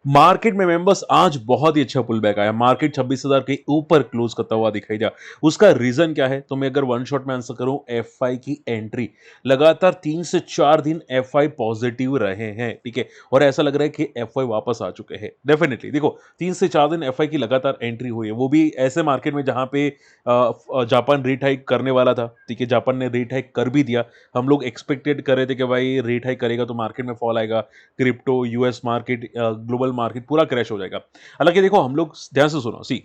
Market में members आज बहुत ही अच्छा पुल बैक आया। मार्केट 26,000 के ऊपर क्लोज करता हुआ दिखाई दिया। उसका रीजन क्या है, तो मैं अगर वन शॉट में आंसर करूं, एफआई की एंट्री। लगातार 3 से 4 दिन एफआई पॉजिटिव रहे हैं, ठीक है, और ऐसा लग रहा है कि एफआई वापस आ चुके हैं। डेफिनेटली देखो, 3 से 4 दिन एफआई की लगातार एंट्री हुई है, वो भी ऐसे मार्केट में जहां पे जापान रेट हाइक करने वाला था, ठीक है, जापान ने रेट हाइक कर भी दिया। हम लोग एक्सपेक्टेड कर रहे थे कि भाई रेट हाइक करेगा तो मार्केट में फॉल आएगा, crypto, US market, global market पूरा क्रैश हो जाएगा। हालांकि देखो, हम लोग ध्यान से सुनो, सी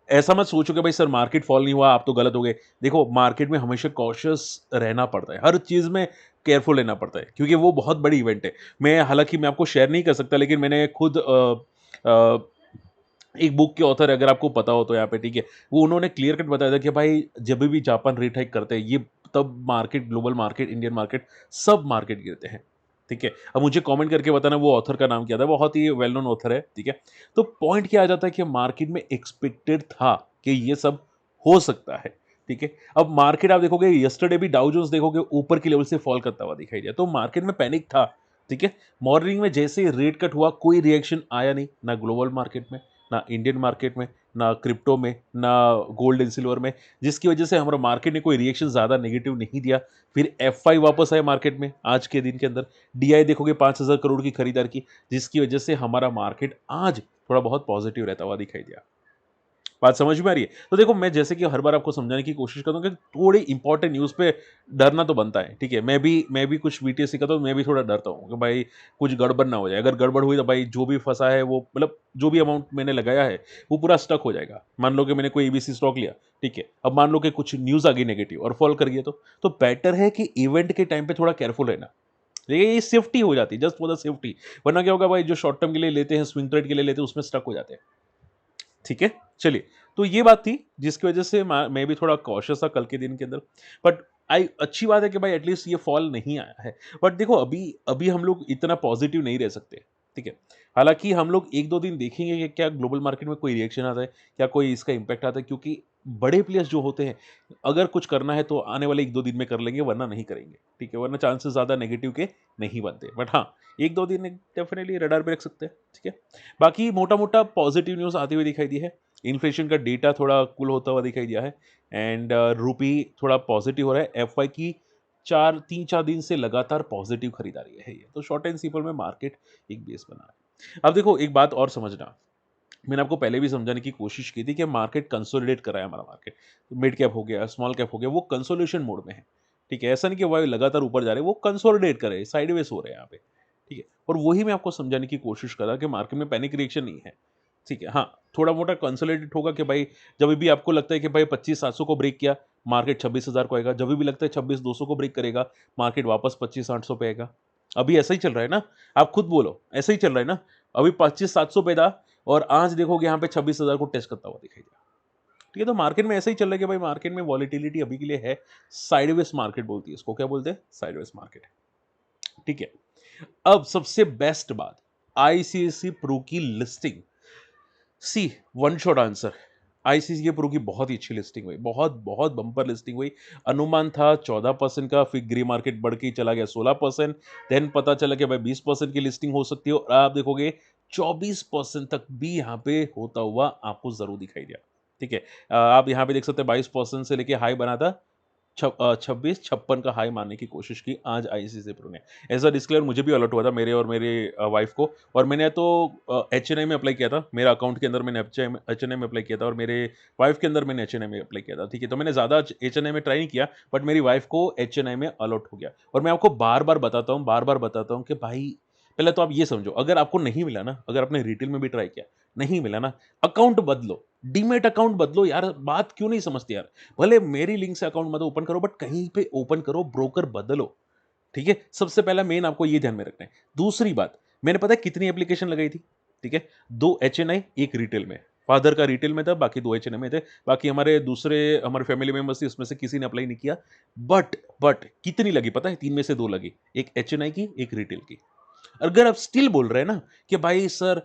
ऐसा मत सोचो कि भाई सर मार्केट फॉल नहीं हुआ, आप तो गलत हो गए। देखो, मार्केट में हमेशा कॉशियस रहना पड़ता है, हर चीज में केयरफुल रहना पड़ता है, क्योंकि वो बहुत बड़ी इवेंट है। मैं आपको शेयर नहीं कर सकता, लेकिन मैंने खुद एक बुक के ऑथर, अगर आपको पता हो तो यहाँ पे, ठीक है, वो उन्होंने क्लियर कट बताया था कि भाई जब भी जापान रेट हाइक करते हैं, ये तब market, global market, Indian market, सब मार्केट गिरते हैं। ठीक है, अब मुझे कमेंट करके बताना वो ऑथर का नाम क्या था, बहुत ही वेल नोन ऑथर है, ठीक है। तो पॉइंट क्या आ जाता है कि मार्केट में एक्सपेक्टेड था कि ये सब हो सकता है, ठीक है। अब मार्केट आप देखोगे, यस्टरडे भी डाउ जोन्स देखोगे ऊपर की लेवल से फॉल करता हुआ दिखाई दिया, तो मार्केट में पैनिक था, ठीक है। मॉर्निंग में जैसे ही रेट कट हुआ, कोई रिएक्शन आया नहीं, ना ग्लोबल मार्केट में, ना इंडियन मार्केट में, ना क्रिप्टो में, ना गोल्ड एंड सिल्वर में, जिसकी वजह से हमारा मार्केट ने कोई रिएक्शन ज़्यादा नेगेटिव नहीं दिया। फिर एफआई वापस आए मार्केट में आज के दिन के अंदर। डीआई देखोगे 5,000 करोड़ की खरीदार की, जिसकी वजह से हमारा मार्केट आज थोड़ा बहुत पॉजिटिव रहता हुआ दिखाई दिया। बात समझ में आ रही है? तो देखो, मैं जैसे कि हर बार आपको समझाने की कोशिश करता हूँ कि थोड़ी इंपॉर्टेंट न्यूज़ पे डरना तो बनता है, ठीक है? मैं भी कुछ बीटीएस सीखा, तो मैं भी थोड़ा डरता हूँ कि भाई कुछ गड़बड़ ना हो जाए। अगर गड़बड़ हुई तो भाई जो भी फँसा है वो, मतलब जो भी अमाउंट मैंने लगाया है, वो पूरा स्टक हो जाएगा। मान लो कि मैंने कोई एबीसी स्टॉक लिया, ठीक है? अब मान लो कि कुछ न्यूज़ आ गई नेगेटिव और फॉल कर गया, तो बेटर है कि इवेंट के टाइम पे थोड़ा केयरफुल रहना। ये सेफ्टी हो जाती है, जस्ट फॉर द सेफ्टी। वरना क्या होगा भाई, जो शॉर्ट टर्म के लिए लेते हैं, स्विंग ट्रेड के लिए लेते हैं, उसमें स्टक हो जाते हैं। ठीक है? चलिए, तो ये बात थी जिसकी वजह से मैं भी थोड़ा कॉशियस था कल के दिन के अंदर। बट आई अच्छी बात है कि भाई एटलीस्ट ये फॉल नहीं आया है। बट देखो, अभी अभी हम लोग इतना पॉजिटिव नहीं रह सकते, ठीक है? हालाँकि हम लोग 1-2 दिन देखेंगे कि क्या ग्लोबल मार्केट में कोई रिएक्शन आता है, क्या कोई इसका इम्पैक्ट आता है, क्योंकि बड़े प्लेयर्स जो होते हैं, अगर कुछ करना है तो आने वाले 1-2 दिन में कर लेंगे, वरना नहीं करेंगे, ठीक है? वरना चांसेस ज़्यादा नेगेटिव के नहीं बनते। बट हाँ, 1-2 दिन डेफिनिटली रडार पे रख सकते हैं, ठीक है? बाकी मोटा-मोटा पॉजिटिव न्यूज़ आती हुई दिखाई दी है। इन्फ्लेशन का डेटा थोड़ा कूल होता हुआ दिखाई दिया है, एंड रूपी थोड़ा पॉजिटिव हो रहा है। एफवाई की 3-4 दिन से लगातार पॉजिटिव खरीदारी है ये, तो शॉर्ट एंड सिंपल में मार्केट एक बेस बना है। अब देखो, एक बात और समझना, मैंने आपको पहले भी समझाने की कोशिश की थी कि मार्केट कंसोलिडेट कर रहा है हमारा मार्केट। मिड कैप हो गया, स्मॉल कैप हो गया, वो कंसोलिडेशन मोड में है, ठीक है? ऐसा नहीं कि वो लगातार ऊपर जा रहे हैं, वो कंसोलिडेट कर रहे हैं, साइडवेज हो रहे हैं यहाँ पे, ठीक है? और वही मैं आपको समझाने की कोशिश कर रहा कि मार्केट में पैनिक रिएक्शन नहीं है, ठीक है? हाँ, थोड़ा मोटा कंसोलिडेट होगा कि भाई जब भी आपको लगता है कि भाई 25,700 को ब्रेक किया, मार्केट 26,000 को आएगा। जब भी लगता है 26,200 को ब्रेक करेगा, मार्केट वापस 25,800 पे आएगा। अभी ऐसा ही चल रहा है ना? आप खुद बोलो, ऐसा ही चल रहा है ना? अभी 25,700 पे था और आज देखोगे यहाँ पे 26,000 को टेस्ट करता हुआ दिखाई दिया। ठीक है, तो मार्केट में ऐसा ही चल रहा है कि भाई मार्केट में वॉलीटिलिटी अभी के लिए है। साइडवेज मार्केट बोलती है इसको, क्या बोलते हैं? साइडवेज मार्केट, ठीक है। अब सबसे बेस्ट बात, आईसीआईसी प्रू की listing. See one shot answer, ICICI Pru की बहुत ही अच्छी लिस्टिंग हुई, बहुत बहुत बम्पर लिस्टिंग हुई। अनुमान था 14% का, फिर ग्रे मार्केट बढ़ के चला गया 16%। देन पता चला कि भाई 20% की लिस्टिंग हो सकती है, और आप देखोगे 24% तक भी यहाँ पे होता हुआ आपको जरूर दिखाई दिया, ठीक है। आप यहाँ पे देख सकते हैं 22% से लेके हाई बना था 26-56 का हाई मारने की कोशिश की आज आईसीआईसी प्रू ने। एज अ डिस्क्लेयर, मुझे भी अलर्ट हुआ था, मेरे और मेरे वाइफ को, और मैंने तो एचएनआई में अप्लाई किया था। मेरा अकाउंट के अंदर मैंने एचएनआई में अप्लाई किया था, और मेरे वाइफ के अंदर मैंने एचएनआई में अप्लाई किया था, ठीक है। तो मैंने ज़्यादा एचएनआई में ट्राई नहीं किया, बट मेरी वाइफ को एचएनआई में अलर्ट हो गया। और मैं आपको बार बार बताता हूँ कि भाई पहले तो आप ये समझो, अगर आपको नहीं मिला ना, अगर आपने रिटेल में भी ट्राई किया, नहीं मिला ना, अकाउंट बदलो, डीमेट अकाउंट बदलो यार। बात क्यों नहीं समझते यार? भले मेरी लिंक से अकाउंट मत ओपन करो, बट कहीं पे ओपन करो, ब्रोकर बदलो, ठीक है? सबसे पहला मेन आपको ये ध्यान में रखना है। दूसरी बात, मैंने पता है कितनी एप्लीकेशन लगाई थी, ठीक है? 2 एचएनआई, 1 रिटेल में। फादर का रिटेल में था, बाकी 2 एचएनआई में थे। बाकी हमारे फैमिली मेंबर्स थे, उसमें से किसी ने अप्लाई नहीं किया। बट कितनी लगी पता है? 3 में से 2 लगी। 1 एचएनआई की, 1 रिटेल की। अगर आप स्टिल बोल रहे हैं ना कि भाई सर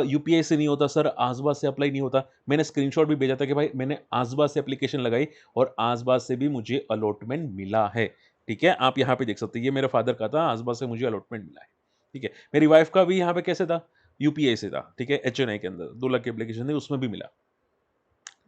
यूपीआई से नहीं होता, सर आसपास से अप्लाई नहीं होता, मैंने स्क्रीनशॉट भी भेजा था कि भाई मैंने आसपास से एप्लीकेशन लगाई और आसपास से भी मुझे अलॉटमेंट मिला है, ठीक है। आप यहाँ पे देख सकते हैं, ये मेरे फादर का था, आसपास से मुझे अलॉटमेंट मिला है, ठीक है। मेरी वाइफ का भी यहाँ पे कैसे था, यूपीआई से था, ठीक है, एचएनआई के अंदर 2 लाख की एप्लीकेशन थी, उसमें भी मिला।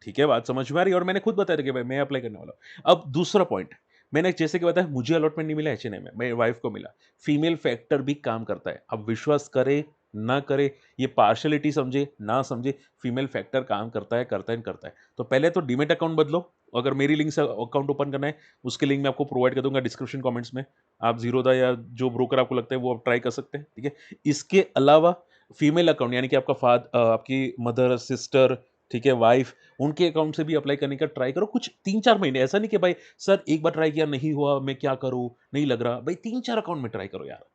ठीक है, बात समझ में आ रही है और मैंने खुद बताया था कि भाई मैं अप्लाई करने वाला हूँ। अब दूसरा पॉइंट, मैंने जैसे कि बताया मुझे अलॉटमेंट नहीं मिला एचएनआई में, मेरी वाइफ को मिला। फीमेल फैक्टर भी काम करता है। अब विश्वास करे, ना करे, ये पार्शियलिटी समझे, ना समझे, फीमेल फैक्टर काम करता है, करता है, करता है। तो पहले तो डीमैट अकाउंट बदलो, अगर मेरी लिंक से अकाउंट ओपन करना है, उसकी लिंक मैं आपको प्रोवाइड कर दूँगा डिस्क्रिप्शन कमेंट्स में। आप ज़ीरोधा या जो ब्रोकर आपको लगता है वो आप ट्राई कर सकते हैं, ठीक है? इसके अलावा फीमेल अकाउंट यानी कि आपकी मदर, सिस्टर, ठीक है, वाइफ, उनके अकाउंट से भी अप्लाई करने का ट्राई करो कुछ 3-4 महीने। ऐसा नहीं कि भाई सर एक बार ट्राई किया नहीं हुआ, मैं क्या करूँ? नहीं लग रहा। भाई 3-4 अकाउंट में ट्राई करो यार।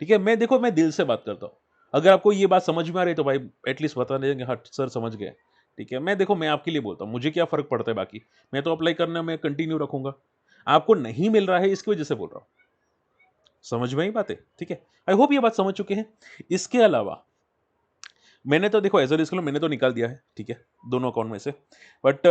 ठीक है? मैं देखो मैं दिल से बात करता हूँ। अगर आपको ये बात समझ में आ रही है तो भाई एटलीस्ट बता देंगे हाँ, सर समझ गए। ठीक है? मैं आपके लिए बोलता हूँ, मुझे क्या फ़र्क पड़ता है बाकी? मैं तो अप्लाई करना मैं कंटिन्यू रखूँगा। आपको नहीं मिल रहा है इसकी वजह से बोल रहा हूँ। समझ में आई बातें? ठीक है? आई होप ये बात समझ चुके हैं। इसके अलावा मैंने तो देखो एज़ अ रिस्क लो मैंने तो निकाल दिया है, ठीक है, दोनों अकाउंट में से। बट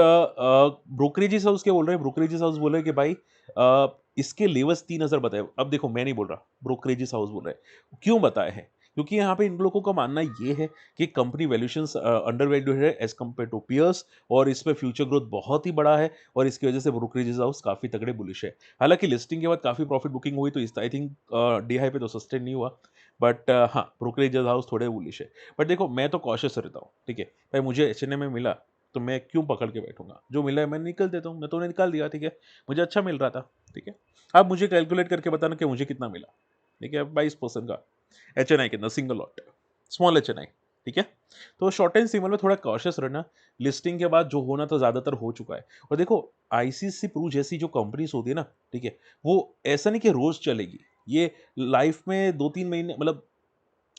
ब्रोकरेजेस हाउस क्या बोल रहे हैं? ब्रोकरेजेस हाउस बोल रहे हैं कि भाई इसके लेवल्स 3000 बताए। अब देखो मैं नहीं बोल रहा, ब्रोकरेजेस हाउस बोल रहे हैं। क्यों बताए हैं? क्योंकि यहाँ पे इन लोगों का मानना ये है कि कंपनी वैल्यूएशंस अंडर वैल्यूड है एज़ कम्पेयर टू पियर्स और इसमें फ्यूचर ग्रोथ बहुत ही बड़ा है और इसकी वजह से ब्रोकरेजेस हाउस काफ़ी तगड़े बुलिश है। हालाँकि लिस्टिंग के बाद काफ़ी प्रॉफिट बुकिंग हुई तो इस आई थिंक डी हाई पे तो सस्टेन नहीं हुआ। बट हाँ, ब्रोकरेजेस हाउस थोड़े बुलिश है। बट देखो मैं तो कॉशियस रहता हूँ, ठीक है? भाई मुझे एचएनएम में मिला, तो मैं क्यों पकड़ के बैठूँगा? जो मिला है मैं निकल देता हूँ, मैं तो निकाल दिया, ठीक है? मुझे अच्छा मिल रहा था, ठीक है? अब मुझे कैलकुलेट करके बताना कि मुझे कितना मिला, ठीक है? 22% का एचएनआई के अंदर सिंगल लॉट, स्मॉल एचएनआई, ठीक है? तो शॉर्ट एंड सिंपल में थोड़ा कॉशियस रहना, लिस्टिंग के बाद जो होना था ज़्यादातर हो चुका है। और देखो आईसीसी प्रू जैसी जो कंपनीज़ होती है ना, ठीक है? वो ऐसा नहीं कि रोज़ चलेगी, ये लाइफ में 2-3 महीने मतलब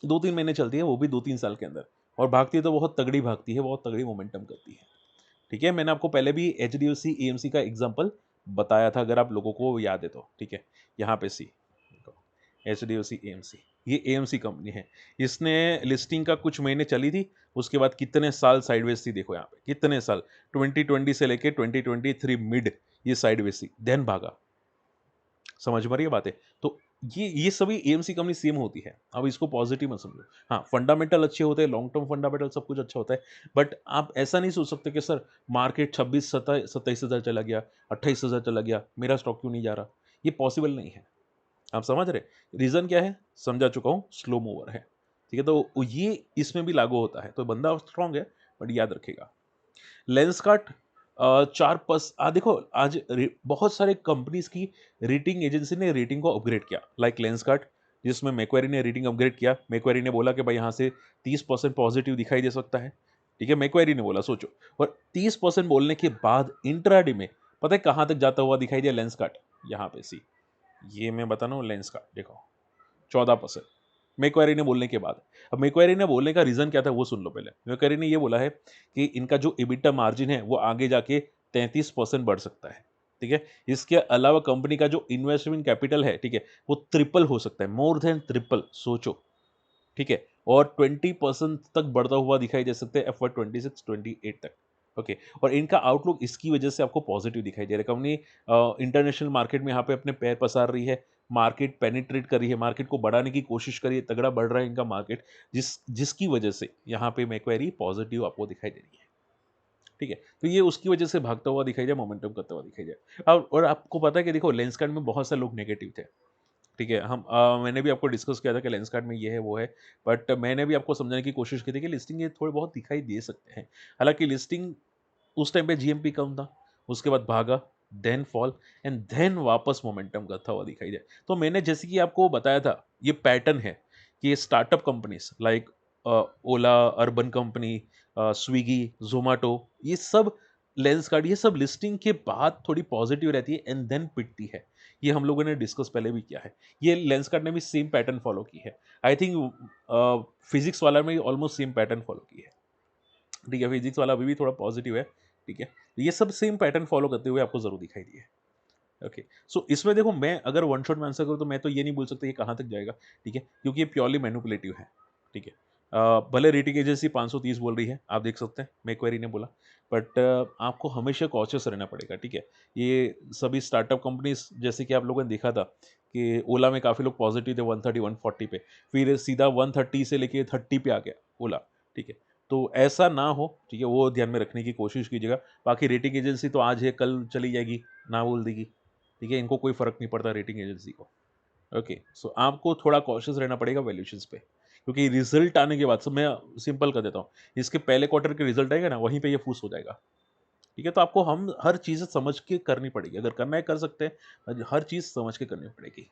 2-3 महीने चलती है, वो भी 2-3 साल के अंदर और भागती है तो बहुत तगड़ी भागती है, बहुत तगड़ी मोमेंटम करती है। ठीक है? मैंने आपको पहले भी एचडीएफसी एएमसी का एग्ज़ाम्पल बताया था अगर आप लोगों को याद है तो, ठीक है? यहाँ पे सी देखो एचडीएफसी एएमसी ये एएमसी कंपनी है। इसने लिस्टिंग का कुछ महीने चली थी, उसके बाद कितने साल साइडवेज़ थी देखो यहाँ पे, कितने साल 2020 से लेके 2023 मिड ये साइडवेज़ थी, देन भागा। समझ में आ रही है बातें? तो ये सभी एएमसी कंपनी सेम होती है। अब इसको पॉज़िटिव मत समझो। हाँ, फंडामेंटल अच्छे होते हैं, लॉन्ग टर्म फंडामेंटल सब कुछ अच्छा होता है। बट आप ऐसा नहीं सोच सकते कि सर मार्केट 26 सत्ता 27,000 चला गया, 28,000 चला गया, मेरा स्टॉक क्यों नहीं जा रहा? ये पॉसिबल नहीं है। आप समझ रहे? रीज़न क्या है? समझा चुका हूँ, स्लो मूवर है। ठीक है? तो ये इसमें भी लागू होता है। तो बंदा स्ट्रॉन्ग है, बट याद रखिएगा। लेंसकार्ट 4 प्लस देखो आज बहुत सारे कंपनीज की रेटिंग एजेंसी ने रेटिंग को अपग्रेड किया लाइक लेंसकार्ट जिसमें मैक्वेरी ने रेटिंग अपग्रेड किया। मैक्वेरी ने बोला कि भाई यहाँ से 30% पॉजिटिव दिखाई दे सकता है, ठीक है, मैक्वेरी ने बोला सोचो। और 30% बोलने के बाद इंट्राडे में पता है कहाँ तक जाता हुआ दिखाई दिया लेंसकार्ट? यहाँ पे सी ये मैं बता रहा हूँ लेंसकार्ट देखो 14%। मैक्वेरी ने बोलने के बाद। अब मैक्वेरी ने बोलने का रीज़न क्या था वो सुन लो पहले। मैक्वेरी ने ये बोला है कि इनका जो एबिटा मार्जिन है वो आगे जाके 33% बढ़ सकता है। ठीक है? इसके अलावा कंपनी का जो इन्वेस्टमेंट कैपिटल है, ठीक है? वो ट्रिपल हो सकता है, मोर देन ट्रिपल सोचो। ठीक है? और 20% तक बढ़ता हुआ दिखाई दे सकते हैं एफवाई 26-28 तक। ओके और इनका आउटलुक इसकी वजह से आपको पॉजिटिव दिखाई दे रहा है। कंपनी इंटरनेशनल मार्केट में यहाँ पे अपने पैर पसार रही है, मार्केट पेनिट्रेट कर रही है, मार्केट को बढ़ाने की कोशिश कर रही है, तगड़ा बढ़ रहा है इनका मार्केट, जिसकी वजह से यहाँ पे मैक्वेरी पॉजिटिव आपको दिखाई दे रही है। ठीक है? तो ये उसकी वजह से भागता हुआ दिखाई दिया, मोमेंटम करता हुआ दिखाई दिया। और आपको पता है कि देखो लेंसकार्ट में बहुत से लोग नेगेटिव थे। ठीक है, मैंने भी आपको डिस्कस किया था कि लेंसकार्ट में ये है, वो है, बट मैंने भी आपको समझाने की कोशिश की थी कि लिस्टिंग ये थोड़े बहुत दिखाई दे सकते हैं। हालाँकि लिस्टिंग उस टाइम पे जीएमपी कम था, उसके बाद भागा, देन फॉल एंड देन वापस मोमेंटम करता हुआ दिखाई दिया। तो मैंने जैसे कि आपको बताया था, ये पैटर्न है कि ये स्टार्टअप कंपनीज़ लाइक ओला, अर्बन कंपनी स्विगी, ज़ोमैटो ये सब लेंसकार्ट ये सब लिस्टिंग के बाद थोड़ी पॉजिटिव रहती है एंड देन पिटती है। ये हम लोगों ने डिस्कस पहले भी किया है। ये लेंसकार्ट ने भी सेम पैटर्न फॉलो की है। आई थिंक फिज़िक्स वाला में ऑलमोस्ट सेम पैटर्न फॉलो की है। ठीक है, फिज़िक्स वाला अभी भी थोड़ा पॉजिटिव है, ठीक है। ये सब सेम पैटर्न फॉलो करते हुए आपको ज़रूर दिखाई दिए। ओके, सो इसमें देखो मैं अगर वन शॉट में आंसर करूँ तो मैं तो ये नहीं बोल सकता ये कहाँ तक जाएगा, ठीक है, क्योंकि ये प्योरली मैनिपुलेटिव है, ठीक है। भले रेटिंग एजेंसी 530 बोल रही है, आप देख सकते हैं, मैक्वेरी ने बोला, बट आपको हमेशा कॉशियस रहना पड़ेगा, ठीक है। ये सभी स्टार्टअप कंपनीज़ जैसे कि आप लोगों ने देखा था कि ओला में काफ़ी लोग पॉजिटिव थे 130, 140 पे, फिर सीधा 130 से लेके 30 पे आ गया। ओला, ठीक है। तो ऐसा ना हो, ठीक है, वो ध्यान में रखने की कोशिश कीजिएगा। बाकी रेटिंग एजेंसी तो आज है, कल चली जाएगी, ना बोल देगी, ठीक है, इनको कोई फ़र्क नहीं पड़ता रेटिंग एजेंसी को। ओके, सो आपको थोड़ा कॉशियस रहना पड़ेगा वैल्यूएशंस पे, क्योंकि रिज़ल्ट आने के बाद सब मैं सिंपल कर देता हूँ, इसके पहले क्वार्टर के रिज़ल्ट आएगा ना, वहीं पे ये फूस हो जाएगा, ठीक है? तो आपको हम हर चीज़ समझ के करनी पड़ेगी, अगर करना है कर सकते हैं, हर चीज़ समझ के करनी पड़ेगी।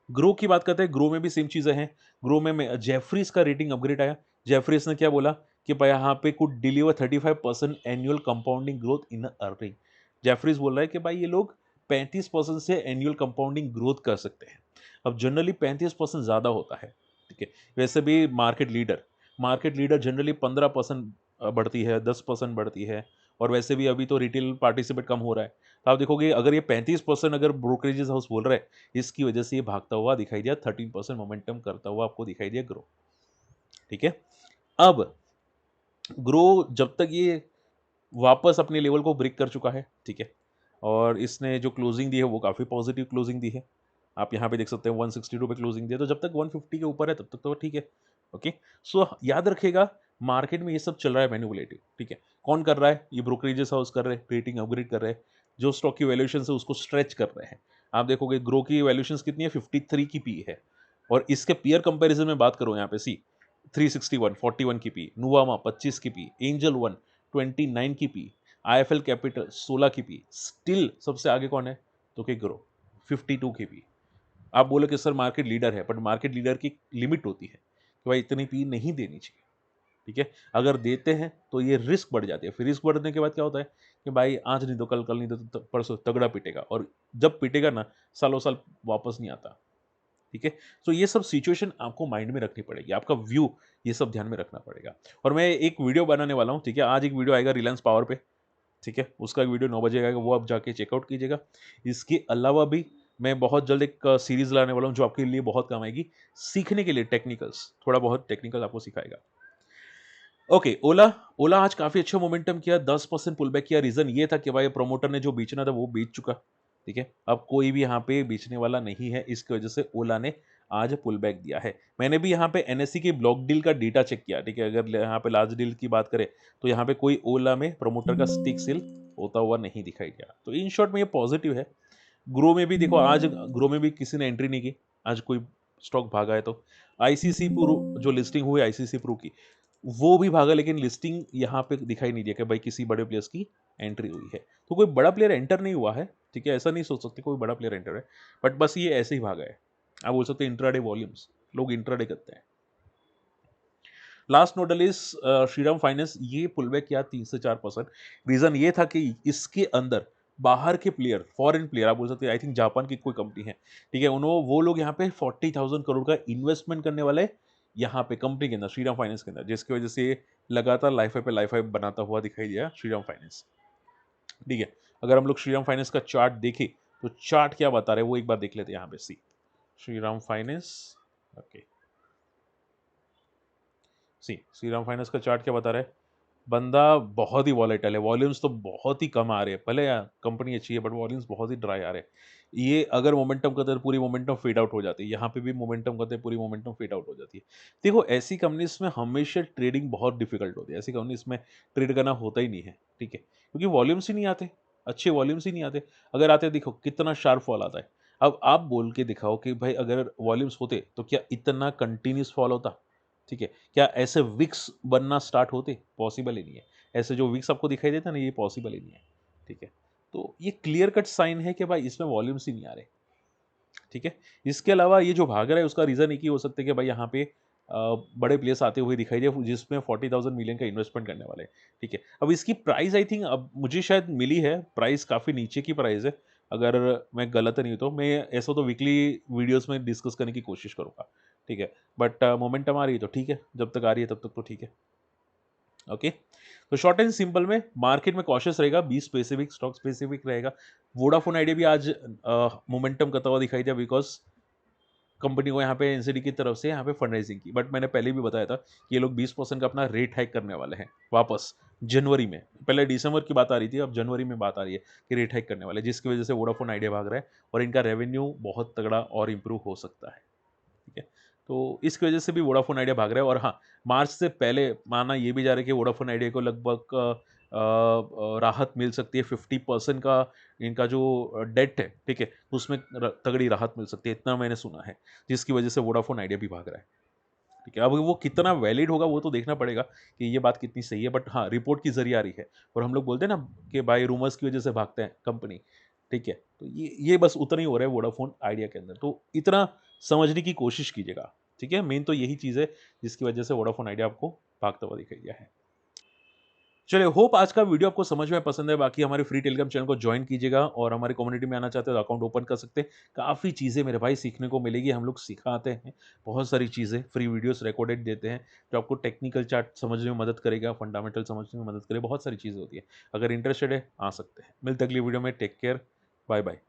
ग्रो की बात करते हैं, ग्रो में भी सेम चीज़ें हैं। ग्रो में जेफरीज़ का रेटिंग अपग्रेड आया। जेफरीज़ ने क्या बोला कि भाई यहाँ पे could deliver 35% annual compounding growth in earning. जेफरीज़ बोल रहा है कि भाई ये लोग 35% से एनुअल कंपाउंडिंग ग्रोथ कर सकते हैं। अब जनरली 35% ज़्यादा होता है, ठीक है? वैसे भी मार्केट लीडर जनरली 15% बढ़ती है, 10% बढ़ती है, और वैसे भी अभी तो रिटेल पार्टिसिपेट कम हो रहा है। तो आप देखोगे अगर ये 35% अगर ब्रोकरेजेस हाउस बोल रहा है, इसकी वजह से ये भागता हुआ दिखाई दिया, 13% मोमेंटम करता हुआ आपको दिखाई दिया ग्रो, ठीक है। अब ग्रो जब तक ये वापस अपने लेवल को ब्रेक कर चुका है, ठीक है, और इसने जो क्लोजिंग दी है वो काफ़ी पॉजिटिव क्लोजिंग दी है। आप यहाँ पे देख सकते हैं 162 पे क्लोजिंग दिया, तो जब तक 150 के ऊपर है तब तक तो ठीक है। ओके, सो याद रखिएगा मार्केट में ये सब चल रहा है मैनिपुलेटिव, ठीक है। कौन कर रहा है? ये ब्रोकरेजेस हाउस कर रहे हैं, रेटिंग अपग्रेड कर रहे हैं, जो स्टॉक की वैल्यूएशन है उसको स्ट्रेच कर रहे हैं। आप देखोगे ग्रो की वैल्यूएशन कितनी है? 53 की पी है, और इसके पीयर कंपैरिजन में बात करूं यहाँ पे सी 361 41 की पी, नुवामा 25 की पी, एंजल वन 29 की पी, आईएफएल कैपिटल 16 की पी, स्टिल सबसे आगे कौन है? तो कि ग्रो 52 की पी। आप बोले कि सर मार्केट लीडर है, बट मार्केट लीडर की लिमिट होती है कि भाई इतनी पी नहीं देनी चाहिए, ठीक है। अगर देते हैं तो ये रिस्क बढ़ जाती है, फिर रिस्क बढ़ने के बाद क्या होता है कि भाई आज नहीं तो कल, कल नहीं तो परसों तगड़ा पिटेगा, और जब पिटेगा ना सालों साल वापस नहीं आता, ठीक है। तो ये सब सिचुएशन आपको माइंड में रखनी पड़ेगी, आपका व्यू ये सब ध्यान में रखना पड़ेगा। और मैं एक वीडियो बनाने वाला हूँ, ठीक है, आज एक वीडियो आएगा रिलायंस पावर पे, ठीक है, उसका वीडियो 9 बजे आएगा, वो आप जाके चेकआउट कीजिएगा। इसके अलावा भी मैं बहुत जल्द एक सीरीज लाने वाला हूँ जो आपके लिए बहुत काम आएगी, सीखने के लिए टेक्निकल्स, थोड़ा बहुत टेक्निकल आपको सिखाएगा। ओके, ओला ओला आज काफ़ी अच्छा मोमेंटम किया, 10% पुल बैक किया। रीज़न ये था कि भाई प्रमोटर ने जो बेचना था वो बेच चुका, ठीक है। अब कोई भी यहाँ पे बेचने वाला नहीं है, इसकी वजह से ओला ने आज पुल बैक दिया है। मैंने भी यहाँ पे एनएससी की ब्लॉक डील का डेटा चेक किया, ठीक है। अगर यहाँ पे लार्ज डील की बात करें तो यहाँ पे कोई ओला में प्रमोटर का स्टिक सेल होता हुआ नहीं दिखाई दिया। तो इन शॉर्ट में ये पॉजिटिव है। ग्रो में भी देखो, आज ग्रो में भी किसी ने एंट्री नहीं की, आज कोई स्टॉक भागा है तो आईसीसी प्रू जो लिस्टिंग हुई आईसीसी प्रू की, वो भी भागा, लेकिन लिस्टिंग यहाँ पे दिखाई नहीं दिया कि भाई किसी बड़े प्लेयर्स की एंट्री हुई है। तो कोई बड़ा प्लेयर एंटर नहीं हुआ है, ठीक है, ऐसा नहीं सोच सकते कोई बड़ा प्लेयर एंटर है, बट बस ये ऐसे ही भागा है। आप बोल सकते हैं इंट्राडे वॉल्यूम्स, लोग इंट्राडे करते हैं। Last nodal is Shriram finance, ये पुल बैक किया 3 से 4%। रीजन ये था कि इसके अंदर बाहर के प्लेयर, फॉरेन प्लेयर, आप बोल सकते हैं, आई थिंक जापान की कोई कंपनी है, ठीक है, उन्होंने वो लोग यहाँ पे 40,000 करोड़ का इन्वेस्टमेंट करने वाले यहाँ पे कंपनी के अंदर, श्रीराम फाइनेंस के अंदर, जिसकी वजह से लगातार लाइफ पे लाइफ बनाता हुआ दिखाई दिया श्रीराम फाइनेंस, ठीक है। अगर हम लोग श्रीराम फाइनेंस का चार्ट देखें तो चार्ट क्या बता रहे हैं वो एक बार देख लेते हैं यहाँ पे। सी श्रीराम फाइनेंस, ओके, सी श्रीराम फाइनेंस का चार्ट क्या बता रहा है? बंदा बहुत ही वॉलेटाइल है, वॉल्यूम्स तो बहुत ही कम आ रहे हैं, भले यार कंपनी अच्छी है बट वॉल्यूम्स बहुत ही ड्राई आ रहे हैं। ये अगर मोमेंटम करते हैं पूरी मोमेंटम फेड आउट हो जाती है, यहाँ पे भी मोमेंटम करते हैं पूरी मोमेंटम फेड आउट हो जाती है। देखो ऐसी कंपनीज में हमेशा ट्रेडिंग बहुत डिफिकल्ट होती है, ऐसी कंपनीज में ट्रेड करना होता ही नहीं है, ठीक है, क्योंकि वॉल्यूम्स ही नहीं आते, अच्छे वॉल्यूम्स ही नहीं आते। अगर आते देखो कितना शार्प फॉल आता है। अब आप बोल के दिखाओ कि भाई अगर वॉल्यूम्स होते तो क्या इतना कंटिन्यूस फॉल होता, ठीक है, क्या ऐसे विक्स बनना स्टार्ट होते? पॉसिबल ही नहीं है। ऐसे जो विक्स आपको दिखाई देता है ना, ये पॉसिबल ही नहीं है, ठीक है। तो ये क्लियर कट साइन है कि भाई इसमें वॉल्यूम्स ही नहीं आ रहे, ठीक है। इसके अलावा ये जो भाग रहा है उसका रीज़न एक ही हो सकता है कि भाई यहाँ पे बड़े प्लेयर्स आते हुए दिखाई दिए जिसमें 40,000 मिलियन का इन्वेस्टमेंट करने वाले हैं, ठीक है। अब इसकी प्राइस आई थिंक अब मुझे शायद मिली है, प्राइस काफ़ी नीचे की प्राइस है, अगर मैं गलत नहीं हूँ तो। मैं ऐसा तो वीकली वीडियोस में डिस्कस करने की कोशिश करूँगा, ठीक है, बट मोमेंटम आ रही है तो ठीक है, जब तक आ रही है तब तक तो ठीक है। ओके, तो शॉर्ट एंड सिंपल में मार्केट में कॉशियस रहेगा, 20 स्पेसिफिक स्टॉक स्पेसिफिक रहेगा। वोडाफोन आइडिया भी आज मोमेंटम करता हुआ दिखाई दिया, बिकॉज कंपनी को यहाँ पे एनसीडी की तरफ से यहाँ पे फंड राइजिंग की, बट मैंने पहले भी बताया था कि ये लोग 20% का अपना रेट हाइक करने वाले हैं वापस जनवरी में। पहले दिसंबर की बात आ रही थी, अब जनवरी में बात आ रही है कि रेट हाइक करने वाले हैं, जिसकी वजह से वोडाफोन आइडिया भाग रहा है और इनका रेवेन्यू बहुत तगड़ा और इंप्रूव हो सकता है, ठीक है। तो इसकी वजह से भी वोडाफ़ोन आइडिया भाग रहा है और हाँ, मार्च से पहले माना ये भी जा रहा है कि वोडाफ़ोन आइडिया को लगभग राहत मिल सकती है 50% का इनका जो डेट है, ठीक है? तो उसमें तगड़ी राहत मिल सकती है, इतना मैंने सुना है, जिसकी वजह से वोडाफ़ोन आइडिया भी भाग रहा है। ठीक है, अब वो कितना वैलिड होगा वो तो देखना पड़ेगा कि ये बात कितनी सही है, बट हाँ, रिपोर्ट की ज़रिए आ रही है और हम लोग बोलते हैं ना कि भाई रूमर्स की वजह से भागते हैं कंपनी, ठीक है? तो ये बस उतना ही हो रहा है वोडाफ़ोन आइडिया के अंदर, तो इतना समझने की कोशिश कीजिएगा, ठीक है? मेन तो यही चीज़ है जिसकी वजह से वोडाफ़ोन आइडिया आपको भागता हुआ दिखाई दिया है। चलिए, होप आज का वीडियो आपको समझ में पसंद है। बाकी हमारे फ्री टेलीग्राम चैनल को जॉइन कीजिएगा और हमारी कम्युनिटी में आना चाहते हो तो अकाउंट ओपन कर सकते हैं। काफ़ी चीज़ें मेरे भाई सीखने को मिलेगी, हम लोग सिखाते हैं बहुत सारी चीज़ें, फ्री वीडियोस रिकॉर्डेड देते हैं जो आपको टेक्निकल चार्ट समझने में मदद करेगा, फंडामेंटल समझने में मदद करेगा, बहुत सारी चीज़ें होती है। अगर इंटरेस्टेड है आ सकते हैं। मिलते हैं अगली वीडियो में, टेक केयर, बाय बाय।